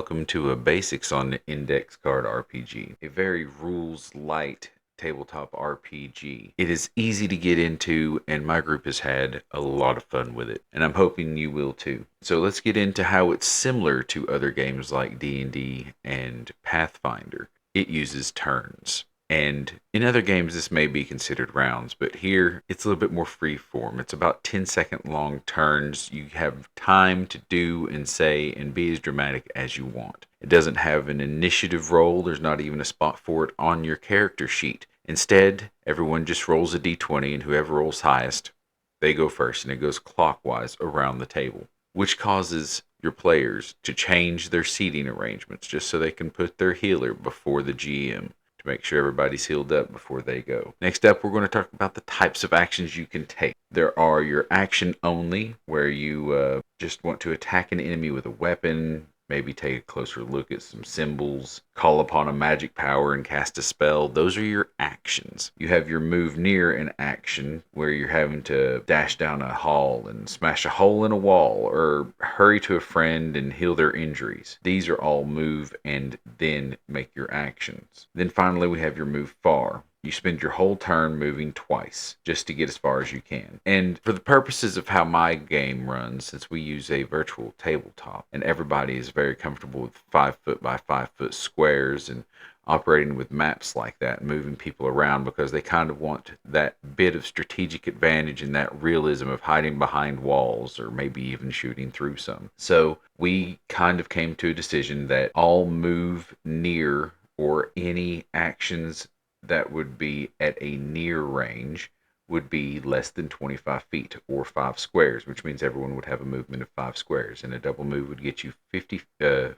welcome to a Basics on the Index Card RPG, a very rules-light tabletop RPG. It is easy to get into, and my group has had a lot of fun with it, and I'm hoping you will too. So let's get into how it's similar to other games like D&D and Pathfinder. It uses turns. And in other games, this may be considered rounds, but here it's a little bit more free form. It's about 10-second long turns. You have time to do and say and be as dramatic as you want. It doesn't have an initiative roll. There's not even a spot for it on your character sheet. Instead, everyone just rolls a d20, and whoever rolls highest, they go first, and it goes clockwise around the table, which causes your players to change their seating arrangements just so they can put their healer before the GM. Make sure everybody's healed up before they go. Next up, we're going to talk about the types of actions you can take. There are your action only, where you just want to attack an enemy with a weapon, maybe take a closer look at some symbols, call upon a magic power and cast a spell. Those are your actions. You have your move near an action, where you're having to dash down a hall and smash a hole in a wall, or hurry to a friend and heal their injuries. These are all move and then make your actions. Then finally we have your move far. You spend your whole turn moving twice just to get as far as you can. And for the purposes of how my game runs, since we use a virtual tabletop and everybody is very comfortable with 5 foot by 5 foot squares and operating with maps like that, moving people around, because they kind of want that bit of strategic advantage and that realism of hiding behind walls or maybe even shooting through some. So we kind of came to a decision that all move near, or any actions that would be at a near range, would be less than 25 feet or 5 squares, which means everyone would have a movement of 5 squares, and a double move would get you 50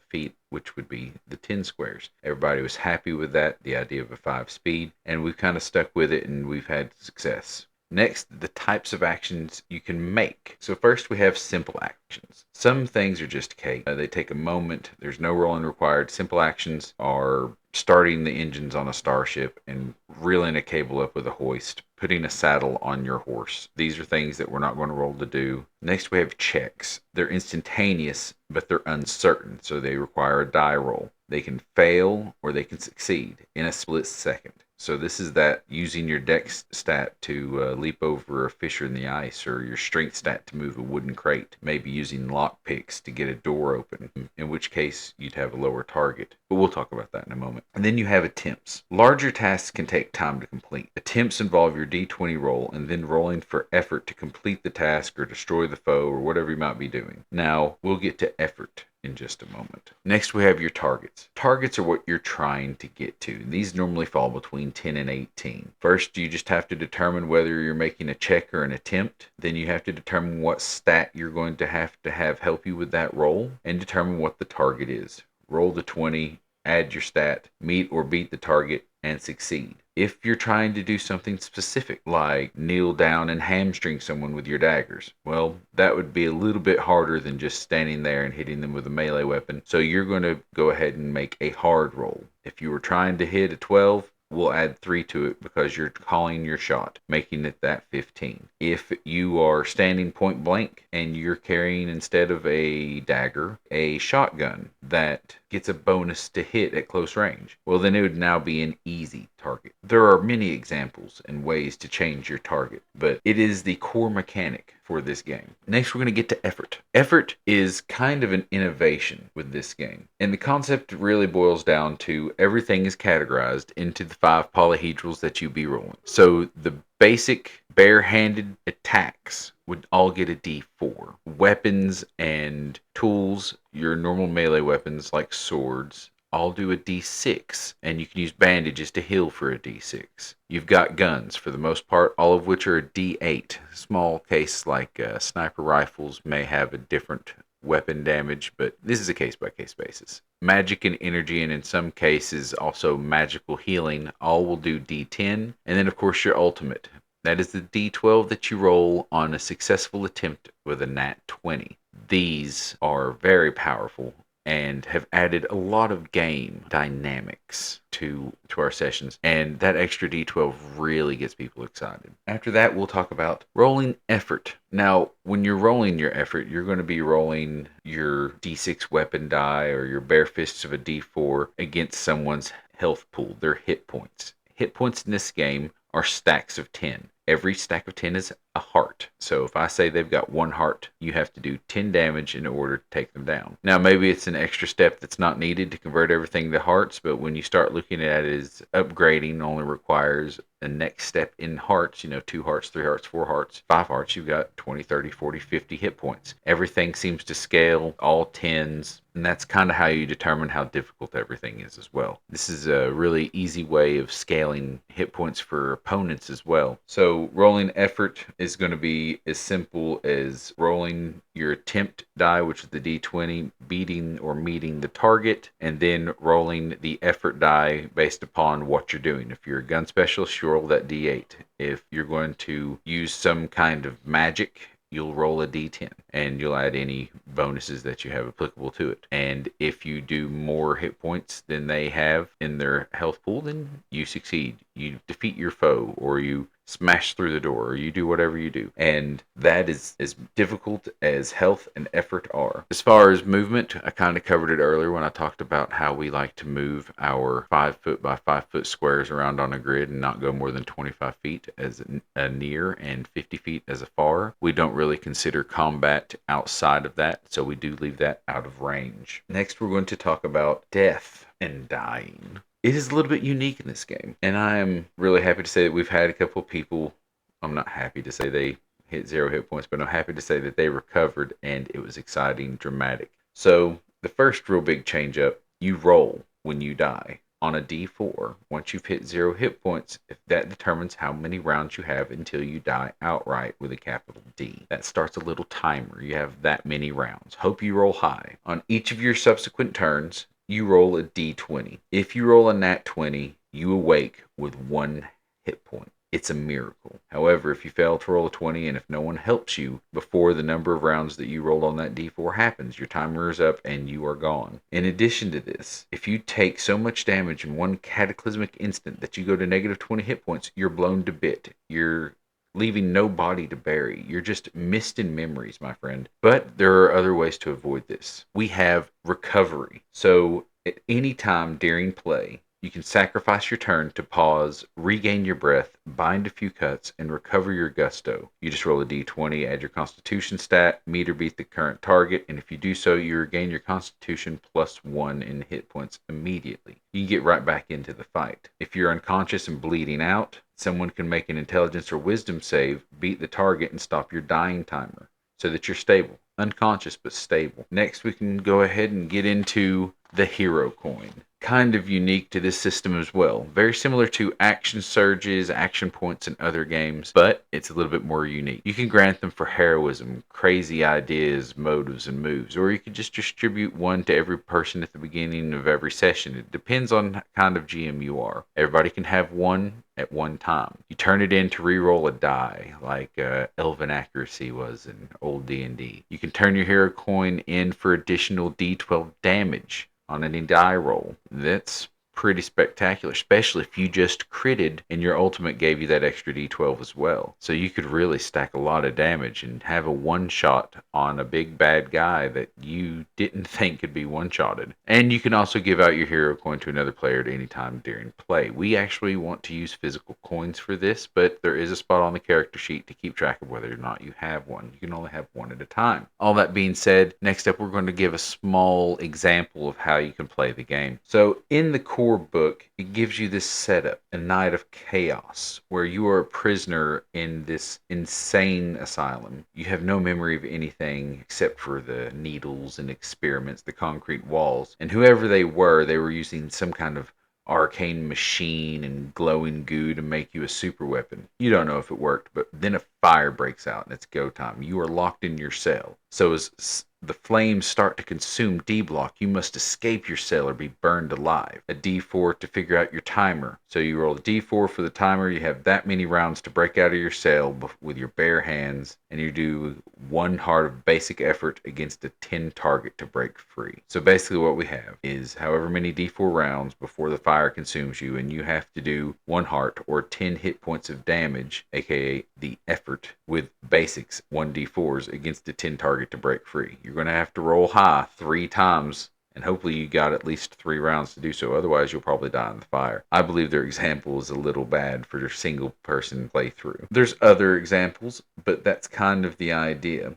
feet, which would be the 10 squares. Everybody was happy with that, the idea of a 5 speed, and we've kind of stuck with it, and we've had success. Next, the types of actions you can make. So first we have simple actions. Some things are just cake. They take a moment. There's no rolling required. Simple actions are starting the engines on a starship and reeling a cable up with a hoist, putting a saddle on your horse. These are things that we're not going to roll to do. Next, we have checks. They're instantaneous, but they're uncertain, so they require a die roll. They can fail or they can succeed in a split second. So this is that using your dex stat to leap over a fissure in the ice, or your strength stat to move a wooden crate, maybe using lock picks to get a door open, in which case you'd have a lower target. But we'll talk about that in a moment. And then you have attempts. Larger tasks can take time to complete. Attempts involve your d20 roll and then rolling for effort to complete the task or destroy the foe or whatever you might be doing. Now, we'll get to effort in just a moment. Next, we have your targets. Targets are what you're trying to get to. These normally fall between 10 and 18. First, you just have to determine whether you're making a check or an attempt. Then you have to determine what stat you're going to have help you with that roll, and determine what the target is. Roll the 20, add your stat, meet or beat the target, and succeed. If you're trying to do something specific, like kneel down and hamstring someone with your daggers, well, that would be a little bit harder than just standing there and hitting them with a melee weapon. So you're going to go ahead and make a hard roll. If you were trying to hit a 12, we'll add 3 to it because you're calling your shot, making it that 15. If you are standing point blank and you're carrying, instead of a dagger, a shotgun that gets a bonus to hit at close range, well, then it would now be an easy target. There are many examples and ways to change your target, but it is the core mechanic for this game. Next, we're going to get to effort. Effort is kind of an innovation with this game, and the concept really boils down to everything is categorized into the 5 polyhedrals that you be rolling. So the basic bare-handed attacks would all get a d4. Weapons and tools, your normal melee weapons like swords, all do a d6, and you can use bandages to heal for a d6. You've got guns, for the most part, all of which are a d8. Small case like sniper rifles may have a different weapon damage, but this is a case-by-case basis. Magic and energy, and in some cases also magical healing, all will do d10. And then, of course, your ultimate. That is the d12 that you roll on a successful attempt with a nat 20. These are very powerful and have added a lot of game dynamics to our sessions, and that extra d12 really gets people excited. After that, we'll talk about rolling effort. Now, when you're rolling your effort, you're going to be rolling your d6 weapon die or your bare fists of a d4 against someone's health pool, their hit points. Hit points in this game are stacks of 10. Every stack of 10 is a heart. So if I say they've got 1 heart, you have to do 10 damage in order to take them down. Now, maybe it's an extra step that's not needed to convert everything to hearts, but when you start looking at it as upgrading only requires a next step in hearts, 2 hearts, 3 hearts, 4 hearts, 5 hearts, you've got 20, 30, 40, 50 hit points. Everything seems to scale, all 10s, and that's kind of how you determine how difficult everything is as well. This is a really easy way of scaling hit points for opponents as well. So rolling effort is going to be as simple as rolling your attempt die, which is the d20, beating or meeting the target, and then rolling the effort die based upon what you're doing. If you're a gun specialist, you roll that d8. If you're going to use some kind of magic, you'll roll a d10 and you'll add any bonuses that you have applicable to it. And if you do more hit points than they have in their health pool, then you succeed. You defeat your foe, or you smash through the door, or you do whatever you do. And that is as difficult as health and effort are. As far as movement, I kind of covered it earlier when I talked about how we like to move our 5 foot by 5 foot squares around on a grid and not go more than 25 feet as a near and 50 feet as a far. We don't really consider combat outside of that, so we do leave that out of range. Next, we're going to talk about death and dying. It is a little bit unique in this game, and I am really happy to say that we've had a couple of people. I'm not happy to say they hit 0 hit points, but I'm happy to say that they recovered, and it was exciting, dramatic. So the first real big change up, you roll when you die on a d4. Once you've hit 0 hit points, that determines how many rounds you have until you die outright with a capital D. That starts a little timer. You have that many rounds. Hope you roll high. On each of your subsequent turns, you roll a d20. If you roll a nat 20, you awake with 1 hit point. It's a miracle. However, if you fail to roll a 20 and if no one helps you before the number of rounds that you rolled on that d4 happens, your timer is up and you are gone. In addition to this, if you take so much damage in one cataclysmic instant that you go to negative 20 hit points, you're blown to bit. You're leaving no body to bury. You're just missed in memories, my friend. But there are other ways to avoid this. We have recovery. So at any time during play, you can sacrifice your turn to pause, regain your breath, bind a few cuts, and recover your gusto. You just roll a d20, add your constitution stat, meet or beat the current target, and if you do so, you regain your constitution +1 in hit points immediately. You can get right back into the fight. If you're unconscious and bleeding out, someone can make an intelligence or wisdom save, beat the target, and stop your dying timer so that you're stable. Unconscious but stable. Next, we can go ahead and get into the hero coin. Kind of unique to this system as well. Very similar to action surges, action points in other games, but it's a little bit more unique. You can grant them for heroism, crazy ideas, motives, and moves, or you could just distribute 1 to every person at the beginning of every session. It depends on what kind of GM you are. Everybody can have 1 at one time. You turn it in to reroll a die, like Elven Accuracy was in old D&D. You can turn your hero coin in for additional d12 damage on any die roll. That's pretty spectacular, especially if you just critted and your ultimate gave you that extra d12 as well. So you could really stack a lot of damage and have a one-shot on a big bad guy that you didn't think could be one-shotted. And you can also give out your hero coin to another player at any time during play. We actually want to use physical coins for this, but there is a spot on the character sheet to keep track of whether or not you have one. You can only have 1 at a time. All that being said, next up we're going to give a small example of how you can play the game. So in the core book, it gives you this setup, a night of chaos, where you are a prisoner in this insane asylum. You have no memory of anything except for the needles and experiments, the concrete walls, and whoever they were using some kind of arcane machine and glowing goo to make you a super weapon. You don't know if it worked, but then a fire breaks out and it's go time. You are locked in your cell. So as the flames start to consume D-block, you must escape your cell or be burned alive. A D4 to figure out your timer. So you roll a D4 for the timer. You have that many rounds to break out of your cell with your bare hands and you do 1 heart of basic effort against a 10 target to break free. So basically what we have is however many d4 rounds before the fire consumes you, and you have to do 1 heart or 10 hit points of damage, aka the effort, with basics 1d4s against a 10 target to break free. You're going to have to roll high 3 times, and hopefully you got at least 3 rounds to do so. Otherwise, you'll probably die in the fire. I believe their example is a little bad for their single person playthrough. There's other examples, but that's kind of the idea.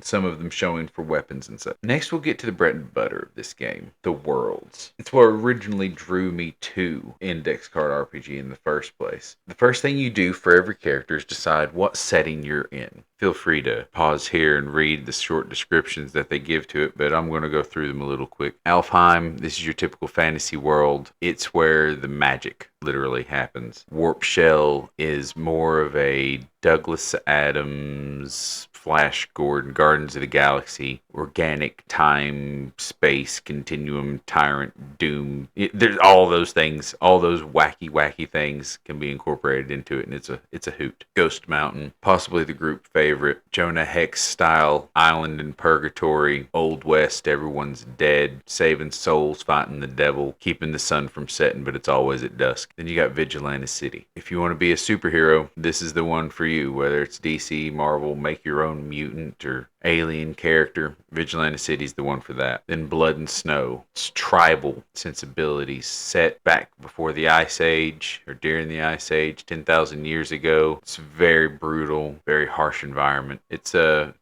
Some of them showing for weapons and such. Next, we'll get to the bread and butter of this game, the worlds. It's what originally drew me to index card RPG in the first place. The first thing you do for every character is decide what setting you're in. Feel free to pause here and read the short descriptions that they give to it, but I'm going to go through them a little quick. Alfheim, this is your typical fantasy world. It's where the magic literally happens. Warp Shell is more of a Douglas Adams, Flash Gordon, Gardens of the Galaxy, organic time, space, continuum, tyrant, doom. There's all those things, all those wacky things can be incorporated into it, and it's a hoot. Ghost Mountain, possibly the group favorite. Jonah Hex style, island in purgatory, Old West, everyone's dead, saving souls, fighting the devil, keeping the sun from setting, but it's always at dusk. Then you got Vigilante City. If you want to be a superhero, this is the one for you. Whether it's DC, Marvel, make your own mutant or alien character, Vigilante City's the one for that. Then Blood and Snow. It's tribal sensibilities set back before the Ice Age or during the Ice Age, 10,000 years ago. It's very brutal, very harsh environment. It's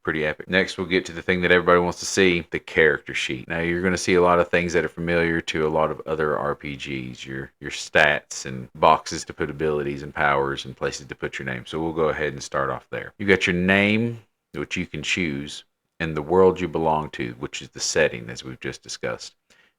pretty epic. Next, we'll get to the thing that everybody wants to see, the character sheet. Now, you're going to see a lot of things that are familiar to a lot of other RPGs, your stats and boxes to put abilities and powers and places to put your name. So we'll go ahead and start off there. You got your name, which you can choose, and the world you belong to, which is the setting, as we've just discussed.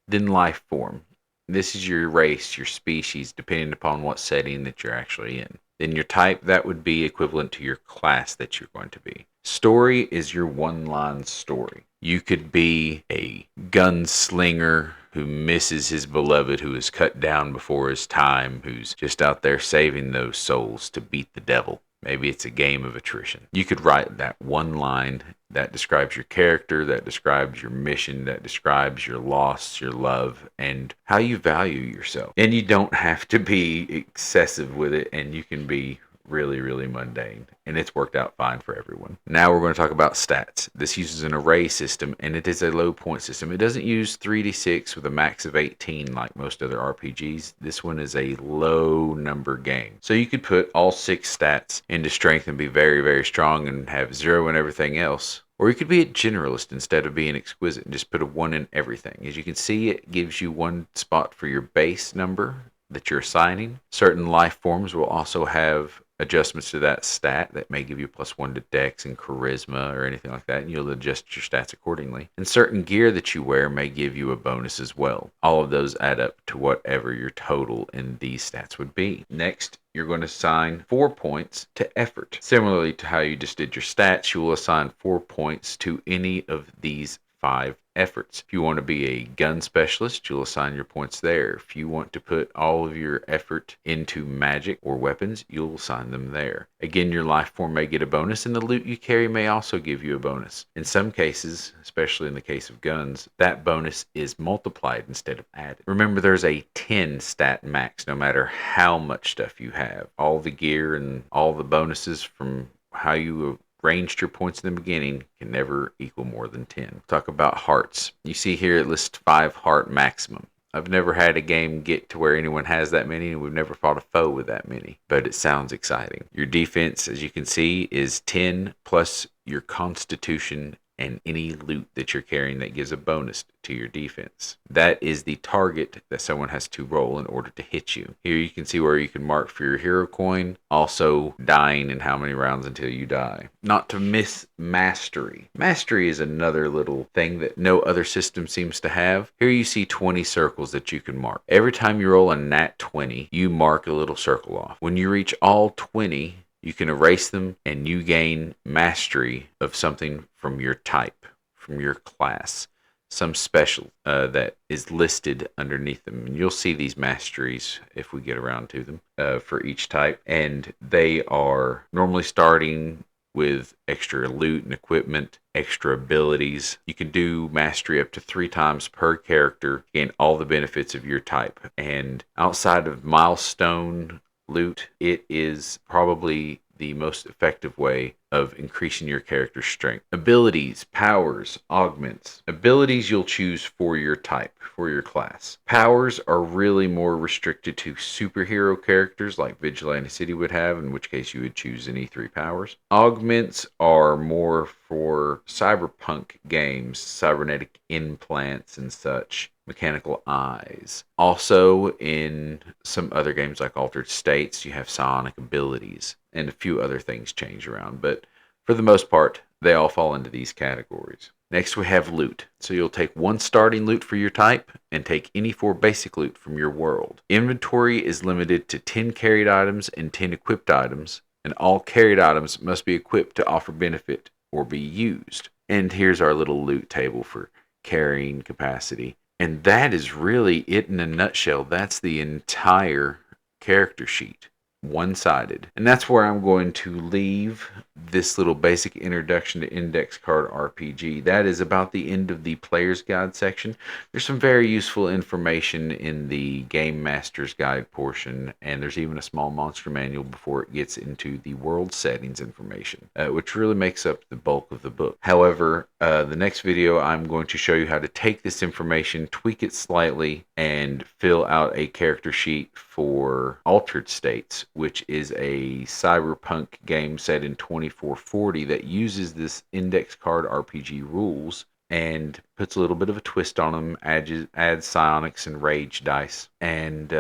Then life form. This is your race, your species, depending upon what setting that you're actually in. Then your type, that would be equivalent to your class that you're going to be. Story is your one-line story. You could be a gunslinger who misses his beloved, who is cut down before his time, who's just out there saving those souls to beat the devil. Maybe it's a game of attrition. You could write that one line that describes your character, that describes your mission, that describes your loss, your love, and how you value yourself. And you don't have to be excessive with it, and you can be really mundane, and it's worked out fine for everyone. Now we're going to talk about stats. This uses an array system, and it is a low point system. It doesn't use 3d6 with a max of 18 like most other RPGs. This one is a low number game. So you could put all 6 stats into strength and be very strong and have 0 in everything else. Or you could be a generalist instead of being exquisite and just put a 1 in everything. As you can see, it gives you 1 spot for your base number that you're assigning. Certain life forms will also have adjustments to that stat that may give you +1 to dex and charisma or anything like that, and you'll adjust your stats accordingly. And certain gear that you wear may give you a bonus as well. All of those add up to whatever your total in these stats would be. Next, you're going to assign 4 points to effort. Similarly to how you just did your stats, you will assign 4 points to any of these 5 efforts. If you want to be a gun specialist, you'll assign your points there. If you want to put all of your effort into magic or weapons, you'll assign them there. Again, your life form may get a bonus, and the loot you carry may also give you a bonus. In some cases, especially in the case of guns, that bonus is multiplied instead of added. Remember, there's a 10 stat max no matter how much stuff you have. All the gear and all the bonuses from how you ranged your points in the beginning can never equal more than 10. Talk about hearts. You see here it lists 5 heart maximum. I've never had a game get to where anyone has that many, and we've never fought a foe with that many, but it sounds exciting. Your defense, as you can see, is 10 plus your constitution and any loot that you're carrying that gives a bonus to your defense. That is the target that someone has to roll in order to hit you. Here you can see where you can mark for your hero coin, also dying and how many rounds until you die. Not to miss mastery. Mastery is another little thing that no other system seems to have. Here you see 20 circles that you can mark. Every time you roll a nat 20, you mark a little circle off. When you reach all 20, you can erase them, and you gain mastery of something from your type, from your class, some special that is listed underneath them. And you'll see these masteries if we get around to them for each type. And they are normally starting with extra loot and equipment, extra abilities. You can do mastery up to 3 times per character, gain all the benefits of your type. And outside of milestone loot, it is probably the most effective way of increasing your character's strength. Abilities, powers, augments. Abilities you'll choose for your type, for your class. Powers are really more restricted to superhero characters like Vigilante City would have, in which case you would choose any 3 powers. Augments are more for cyberpunk games, cybernetic implants and such, mechanical eyes. Also, in some other games like Altered States, you have psionic abilities, and a few other things change around, but for the most part, they all fall into these categories. Next, we have loot. So you'll take 1 starting loot for your type and take any 4 basic loot from your world. Inventory is limited to 10 carried items and 10 equipped items, and all carried items must be equipped to offer benefit or be used. And here's our little loot table for carrying capacity. And that is really it in a nutshell. That's the entire character sheet, one-sided. And that's where I'm going to leave this little basic introduction to Index Card RPG. That is about the end of the Player's Guide section. There's some very useful information in the Game Master's Guide portion, and there's even a small monster manual before it gets into the world settings information, which really makes up the bulk of the book. However, the next video I'm going to show you how to take this information, tweak it slightly, and fill out a character sheet for Altered States, which is a cyberpunk game set in 2440 that uses this Index Card RPG rules and puts a little bit of a twist on them, adds psionics and rage dice, and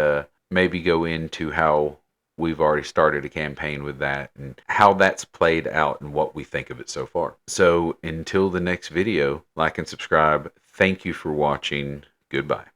maybe go into how we've already started a campaign with that and how that's played out and what we think of it so far. So until the next video, like and subscribe. Thank you for watching. Goodbye.